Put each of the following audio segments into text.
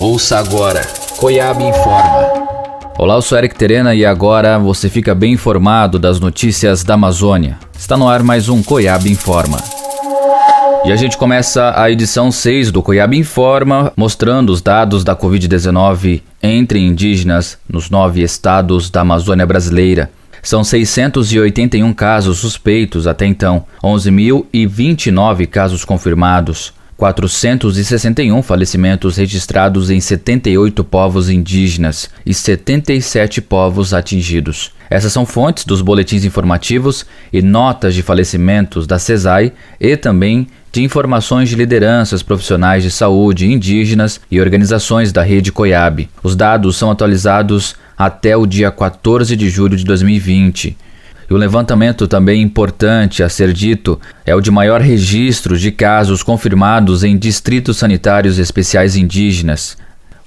Ouça agora, Coiab Informa. Olá, eu sou Eric Terena e agora você fica bem informado das notícias da Amazônia. Está no ar mais um Coiab Informa. E a gente começa a edição 6 do Coiab Informa, mostrando os dados da Covid-19 entre indígenas nos 9 estados da Amazônia brasileira. São 681 casos suspeitos até então, 11.029 casos confirmados, 461 falecimentos registrados em 78 povos indígenas e 77 povos atingidos. Essas são fontes dos boletins informativos e notas de falecimentos da CESAI e também de informações de lideranças profissionais de saúde indígenas e organizações da rede Coiab. Os dados são atualizados até o dia 14 de julho de 2020. E o levantamento também importante a ser dito é o de maior registro de casos confirmados em distritos sanitários especiais indígenas.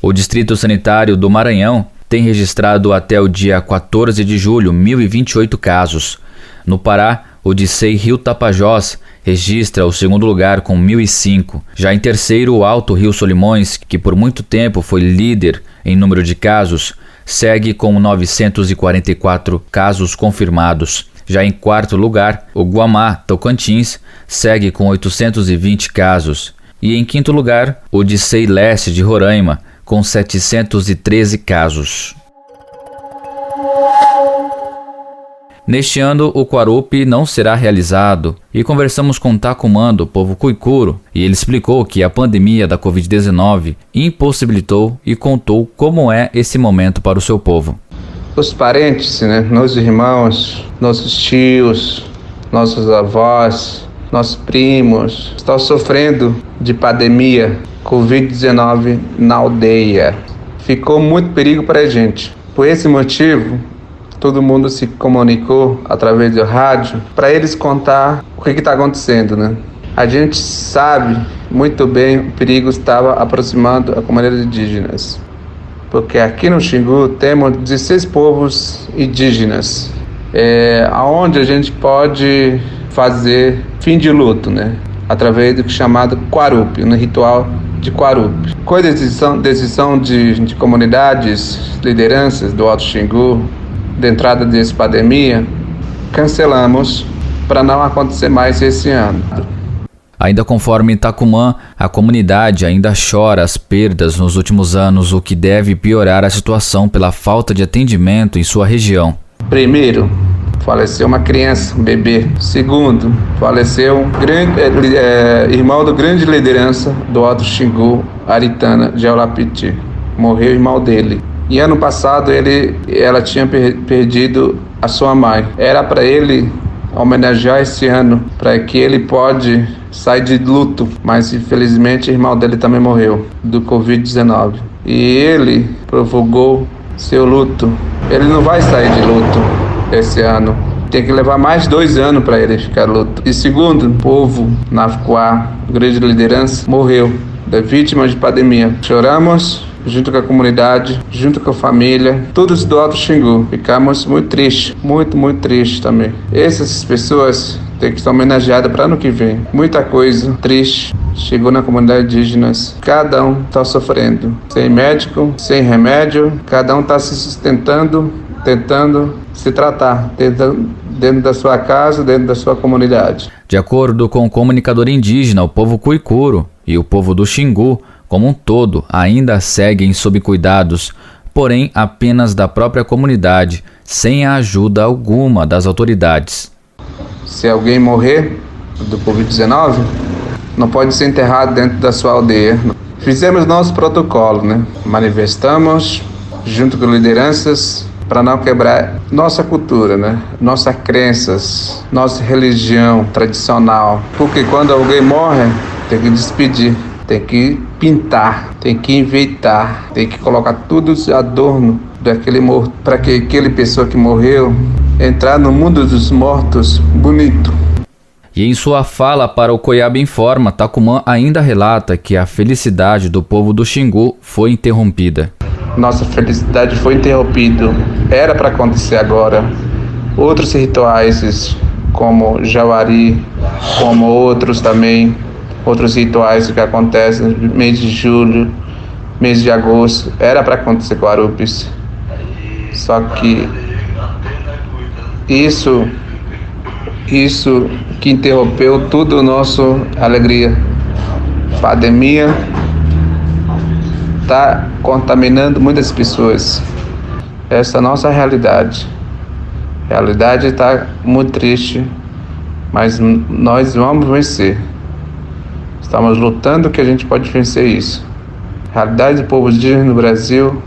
O Distrito Sanitário do Maranhão tem registrado até o dia 14 de julho 1.028 casos. No Pará, o DICEI Rio Tapajós registra o segundo lugar com 1.005. Já em terceiro, o Alto Rio Solimões, que por muito tempo foi líder em número de casos, segue com 944 casos confirmados. Já em quarto lugar, o Guamá, Tocantins, segue com 820 casos. E em quinto lugar, o DICEI Leste de Roraima, com 713 casos. Neste ano, o Quarupi não será realizado e conversamos com Tacumã, do povo Cuicuro, e ele explicou que a pandemia da Covid-19 impossibilitou e contou como é esse momento para o seu povo. Os parentes, nossos irmãos, nossos tios, nossos avós, nossos primos estão sofrendo de pandemia Covid-19 na aldeia. Ficou muito perigo para a gente. Por esse motivo, todo mundo se comunicou através do rádio para eles contar o que está acontecendo, A gente sabe muito bem o perigo estava aproximando a comunidade indígenas, porque aqui no Xingu temos 16 povos indígenas, aonde a gente pode fazer fim de luto, através do chamado Quarupi, no ritual de Quarupi. Com a decisão de comunidades, lideranças do Alto Xingu, de entrada dessa pandemia, cancelamos para não acontecer mais esse ano. Ainda conforme Tacumã, a comunidade ainda chora as perdas nos últimos anos, o que deve piorar a situação pela falta de atendimento em sua região. Primeiro, faleceu uma criança, um bebê. Segundo, faleceu um irmão do grande liderança do Alto Xingu, Aritana Geolapiti. Morreu o irmão dele. E ano passado ela tinha perdido a sua mãe. Era para ele homenagear esse ano, para que ele pode sair de luto, mas infelizmente o irmão dele também morreu do Covid-19. E ele provocou seu luto. Ele não vai sair de luto esse ano. Tem que levar mais 2 anos para ele ficar luto. E segundo, o povo Nafquá, grande liderança, morreu da vítima de pandemia. Choramos junto com a comunidade, junto com a família, todos do Alto Xingu. Ficamos muito tristes, muito tristes também. Essas pessoas têm que ser homenageadas para ano que vem. Muita coisa triste chegou na comunidade indígena. Cada um está sofrendo, sem médico, sem remédio. Cada um está se sustentando, tentando se tratar, dentro da sua casa, dentro da sua comunidade. De acordo com o comunicador indígena, o povo Cuicuro e o povo do Xingu, como um todo, ainda seguem sob cuidados, porém apenas da própria comunidade, sem a ajuda alguma das autoridades. Se alguém morrer do Covid-19, não pode ser enterrado dentro da sua aldeia. Fizemos nosso protocolo, Manifestamos junto com lideranças para não quebrar nossa cultura, nossas crenças, nossa religião tradicional. Porque quando alguém morre, tem que despedir. Tem que pintar, tem que enfeitar, tem que colocar tudo os adorno daquele morto, para que aquele pessoa que morreu entrar no mundo dos mortos bonito. E em sua fala para o Coiab Informa, Tacumã ainda relata que a felicidade do povo do Xingu foi interrompida. Nossa felicidade foi interrompida. Era para acontecer agora. Outros rituais, como Jauari, como outros também, outros rituais que acontecem no mês de julho, mês de agosto, era para acontecer com Guarupes. Só que isso que interrompeu tudo a nossa alegria. A pandemia está contaminando muitas pessoas. Essa é a nossa realidade. A realidade está muito triste, mas nós vamos vencer. Estamos lutando que a gente pode vencer isso. A realidade do povo indígena no Brasil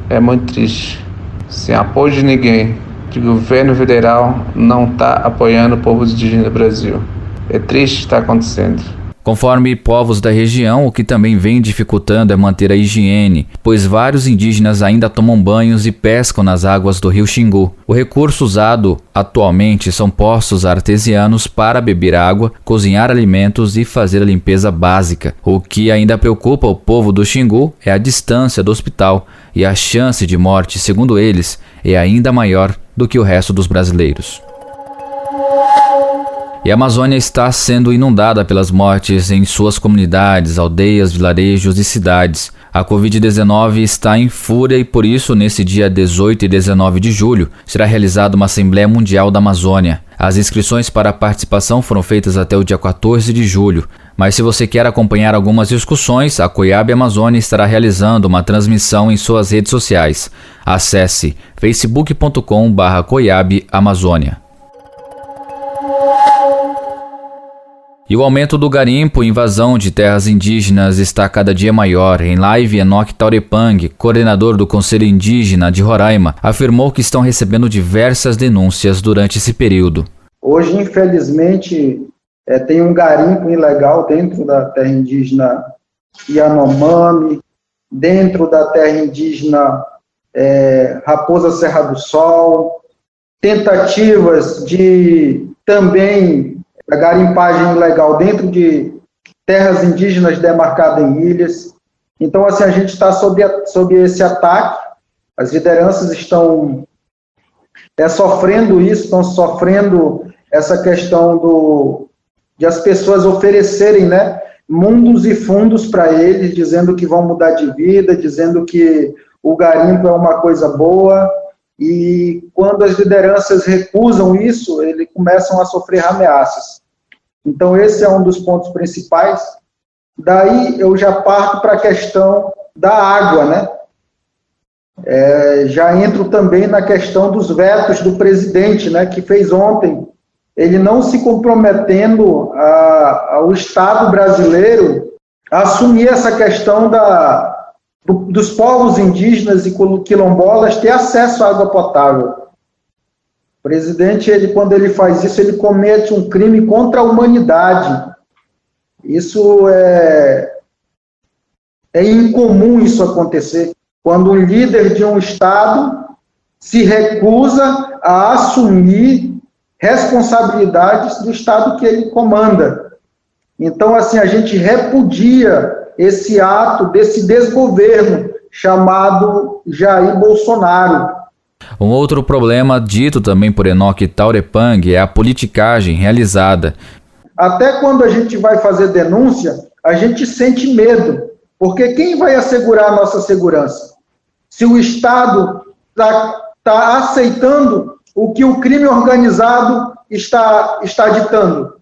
é muito triste. Sem apoio de ninguém, o governo federal não está apoiando o povo indígena do Brasil. É triste o que está acontecendo. Conforme povos da região, o que também vem dificultando é manter a higiene, pois vários indígenas ainda tomam banhos e pescam nas águas do rio Xingu. O recurso usado atualmente são poços artesianos para beber água, cozinhar alimentos e fazer a limpeza básica. O que ainda preocupa o povo do Xingu é a distância do hospital, e a chance de morte, segundo eles, é ainda maior do que o resto dos brasileiros. E a Amazônia está sendo inundada pelas mortes em suas comunidades, aldeias, vilarejos e cidades. A Covid-19 está em fúria e por isso, nesse dia 18 e 19 de julho, será realizada uma Assembleia Mundial da Amazônia. As inscrições para a participação foram feitas até o dia 14 de julho. Mas se você quer acompanhar algumas discussões, a Coiabe Amazônia estará realizando uma transmissão em suas redes sociais. Acesse facebook.com/Coiabe Amazônia. E o aumento do garimpo e invasão de terras indígenas está cada dia maior. Em live, Enoque Taurepang, coordenador do Conselho Indígena de Roraima, afirmou que estão recebendo diversas denúncias durante esse período. Hoje, infelizmente, tem um garimpo ilegal dentro da terra indígena Yanomami, dentro da terra indígena Raposa Serra do Sol, tentativas de também a garimpagem ilegal dentro de terras indígenas demarcadas em ilhas. Então, assim, a gente está sob esse ataque, as lideranças estão sofrendo isso, estão sofrendo essa questão de as pessoas oferecerem, né, mundos e fundos para eles, dizendo que vão mudar de vida, dizendo que o garimpo é uma coisa boa, e quando as lideranças recusam isso, eles começam a sofrer ameaças. Então, esse é um dos pontos principais. Daí, eu já parto para a questão da água, né? Já entro também na questão dos vetos do presidente, né, que fez ontem, ele não se comprometendo ao Estado brasileiro a assumir essa questão dos povos indígenas e quilombolas ter acesso à água potável. O presidente, quando ele faz isso, ele comete um crime contra a humanidade. Isso é incomum isso acontecer, quando um líder de um Estado se recusa a assumir responsabilidades do Estado que ele comanda. Então, assim, a gente repudia esse ato desse desgoverno chamado Jair Bolsonaro. Um outro problema dito também por Enoque Taurepang é a politicagem realizada. Até quando a gente vai fazer denúncia, a gente sente medo, porque quem vai assegurar a nossa segurança? Se o Estado está aceitando o que o crime organizado está ditando.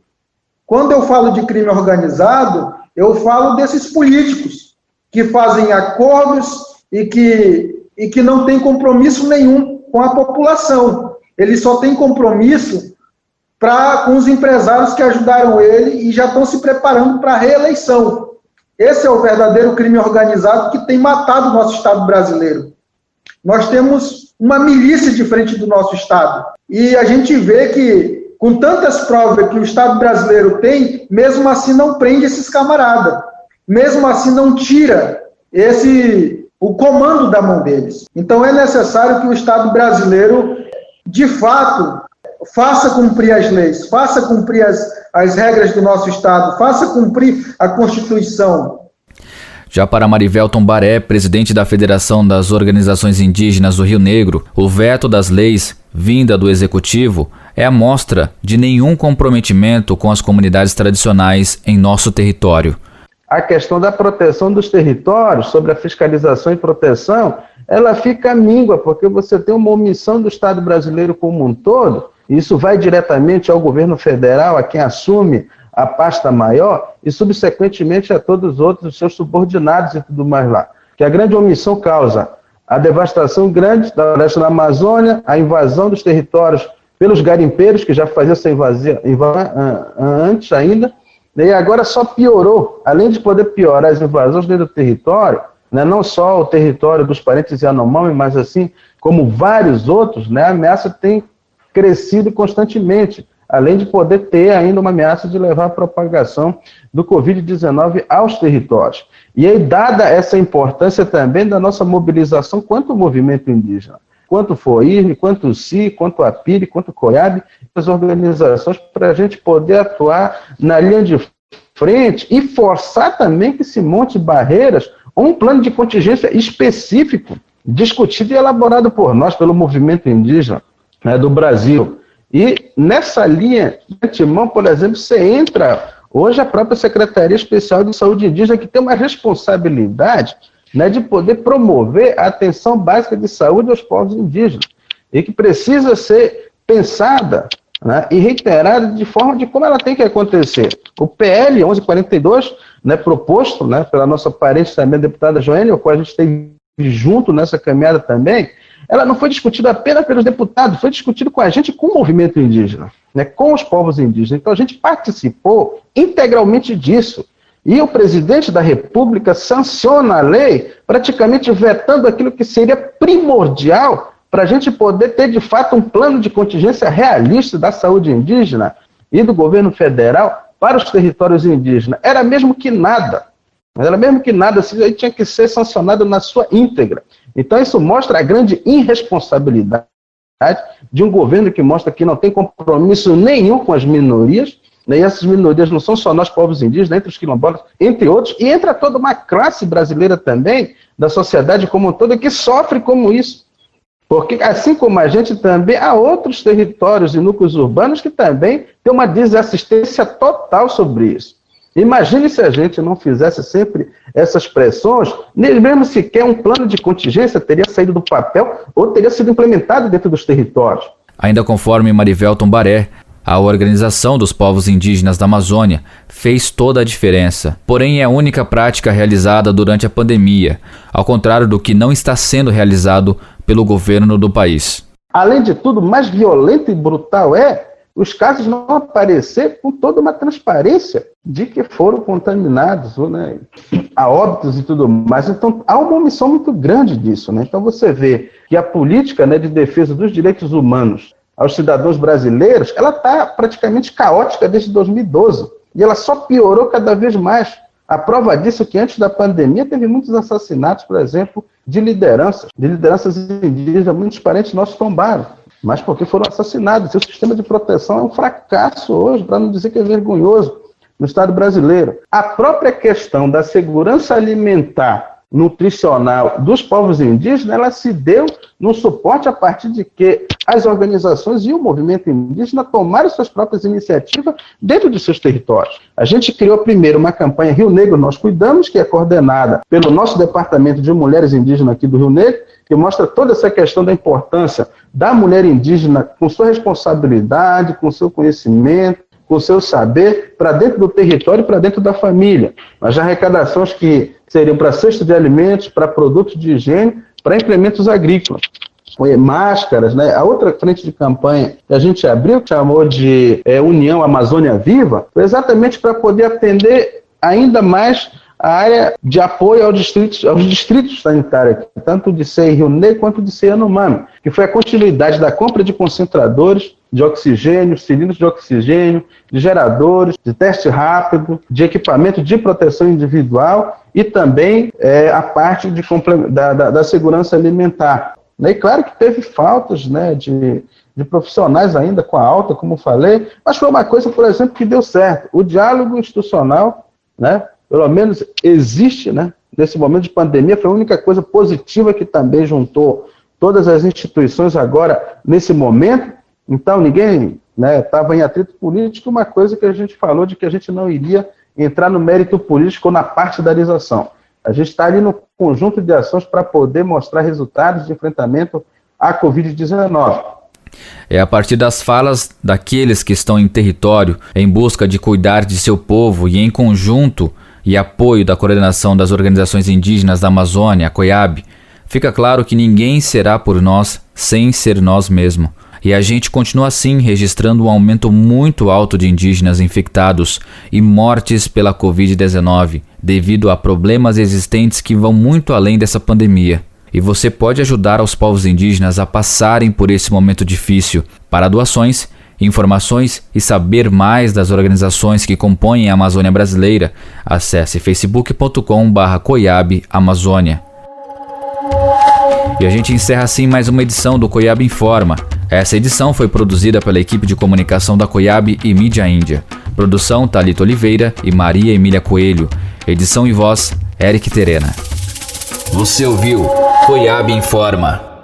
Quando eu falo de crime organizado, eu falo desses políticos que fazem acordos e que não têm compromisso nenhum com a população. Eles só têm compromisso com os empresários que ajudaram ele e já estão se preparando para a reeleição. Esse é o verdadeiro crime organizado que tem matado o nosso Estado brasileiro. Nós temos uma milícia de frente do nosso Estado. E a gente vê que, com tantas provas que o Estado brasileiro tem, mesmo assim não prende esses camaradas. Mesmo assim não tira o comando da mão deles. Então é necessário que o Estado brasileiro, de fato, faça cumprir as leis, faça cumprir as regras do nosso Estado, faça cumprir a Constituição. Já para Marivel Tombaré, presidente da Federação das Organizações Indígenas do Rio Negro, o veto das leis, vinda do Executivo, é a mostra de nenhum comprometimento com as comunidades tradicionais em nosso território. a questão da proteção dos territórios, sobre a fiscalização e proteção, ela fica míngua, porque você tem uma omissão do Estado brasileiro como um todo, e isso vai diretamente ao governo federal, a quem assume a pasta maior, e subsequentemente a todos os outros seus subordinados e tudo mais lá. Que a grande omissão causa a devastação grande da floresta da Amazônia, a invasão dos territórios pelos garimpeiros, que já faziam essa invasão antes ainda, e agora só piorou, além de poder piorar as invasões dentro do território, né, não só o território dos parentes Yanomami, mas assim como vários outros, né, a ameaça tem crescido constantemente, além de poder ter ainda uma ameaça de levar a propagação do Covid-19 aos territórios. E aí, dada essa importância também da nossa mobilização quanto ao movimento indígena, quanto o FOIRM, quanto o CI, quanto a PIRI, quanto o COIAB, as organizações, para a gente poder atuar na linha de frente e forçar também que se monte barreiras ou um plano de contingência específico, discutido e elaborado por nós, pelo movimento indígena, né, do Brasil. E nessa linha de antemão, por exemplo, você entra hoje a própria Secretaria Especial de Saúde Indígena, que tem uma responsabilidade, né, de poder promover a atenção básica de saúde aos povos indígenas, e que precisa ser pensada, né, e reiterada de forma de como ela tem que acontecer. O PL 1142, né, proposto, né, pela nossa parente também, a deputada Joênia, o qual a gente esteve junto nessa caminhada também, ela não foi discutida apenas pelos deputados, foi discutido com a gente, com o movimento indígena, né, com os povos indígenas. Então a gente participou integralmente disso. E o presidente da República sanciona a lei, praticamente vetando aquilo que seria primordial para a gente poder ter, de fato, um plano de contingência realista da saúde indígena e do governo federal para os territórios indígenas. Era mesmo que nada. Isso aí tinha que ser sancionado na sua íntegra. Então isso mostra a grande irresponsabilidade de um governo que mostra que não tem compromisso nenhum com as minorias, né, e essas minorias não são só nós, povos indígenas, entre os quilombolas, entre outros, e entra toda uma classe brasileira também, da sociedade como um todo, que sofre como isso. Porque, assim como a gente, também há outros territórios e núcleos urbanos que também têm uma desassistência total sobre isso. Imagine se a gente não fizesse sempre essas pressões, nem mesmo sequer um plano de contingência teria saído do papel ou teria sido implementado dentro dos territórios. Ainda conforme Marivelton Baré, a Organização dos Povos Indígenas da Amazônia fez toda a diferença, porém é a única prática realizada durante a pandemia, ao contrário do que não está sendo realizado pelo governo do país. Além de tudo, mais violento e brutal é os casos não aparecer com toda uma transparência de que foram contaminados, né, a óbitos e tudo mais. Então, há uma omissão muito grande disso, né? Então, você vê que a política, né, de defesa dos direitos humanos aos cidadãos brasileiros, ela está praticamente caótica desde 2012. E ela só piorou cada vez mais. A prova disso é que antes da pandemia teve muitos assassinatos, por exemplo, de lideranças indígenas, muitos parentes nossos tombaram, mas porque foram assassinados. Seu sistema de proteção é um fracasso hoje, para não dizer que é vergonhoso, no Estado brasileiro. A própria questão da segurança alimentar, nutricional dos povos indígenas, ela se deu no suporte a partir de que as organizações e o movimento indígena tomaram suas próprias iniciativas dentro de seus territórios. A gente criou primeiro uma campanha Rio Negro Nós Cuidamos, que é coordenada pelo nosso departamento de mulheres indígenas aqui do Rio Negro, que mostra toda essa questão da importância da mulher indígena com sua responsabilidade, com seu conhecimento, com seu saber, para dentro do território e para dentro da família. Mas arrecadações que seriam para cesta de alimentos, para produtos de higiene, para implementos agrícolas, máscaras, né? A outra frente de campanha que a gente abriu, que chamou de União Amazônia Viva, foi exatamente para poder atender ainda mais a área de apoio aos distritos sanitários, tanto de SEI Rio Negro quanto de SEI Yanomami, que foi a continuidade da compra de concentradores de oxigênio, cilindros de oxigênio, de geradores, de teste rápido, de equipamento de proteção individual e também a parte da segurança alimentar. E claro que teve faltas, né, de profissionais ainda com a alta, como falei, mas foi uma coisa, por exemplo, que deu certo. O diálogo institucional, né, pelo menos existe, né, nesse momento de pandemia, foi a única coisa positiva que também juntou todas as instituições agora, nesse momento. Então, ninguém estava, né, em atrito político, uma coisa que a gente falou de que a gente não iria entrar no mérito político ou na partidarização. A gente está ali no conjunto de ações para poder mostrar resultados de enfrentamento à Covid-19. É a partir das falas daqueles que estão em território em busca de cuidar de seu povo e em conjunto e apoio da coordenação das organizações indígenas da Amazônia, a COIAB, fica claro que ninguém será por nós sem ser nós mesmos. E a gente continua assim registrando um aumento muito alto de indígenas infectados e mortes pela Covid-19, devido a problemas existentes que vão muito além dessa pandemia. E você pode ajudar os povos indígenas a passarem por esse momento difícil. Para doações, informações e saber mais das organizações que compõem a Amazônia Brasileira, acesse facebook.com/COIAB Amazônia. E a gente encerra assim mais uma edição do COIAB Informa. Essa edição foi produzida pela equipe de comunicação da COIAB e Mídia Índia. Produção Thalita Oliveira e Maria Emília Coelho. Edição e voz, Eric Terena. Você ouviu COIAB Informa.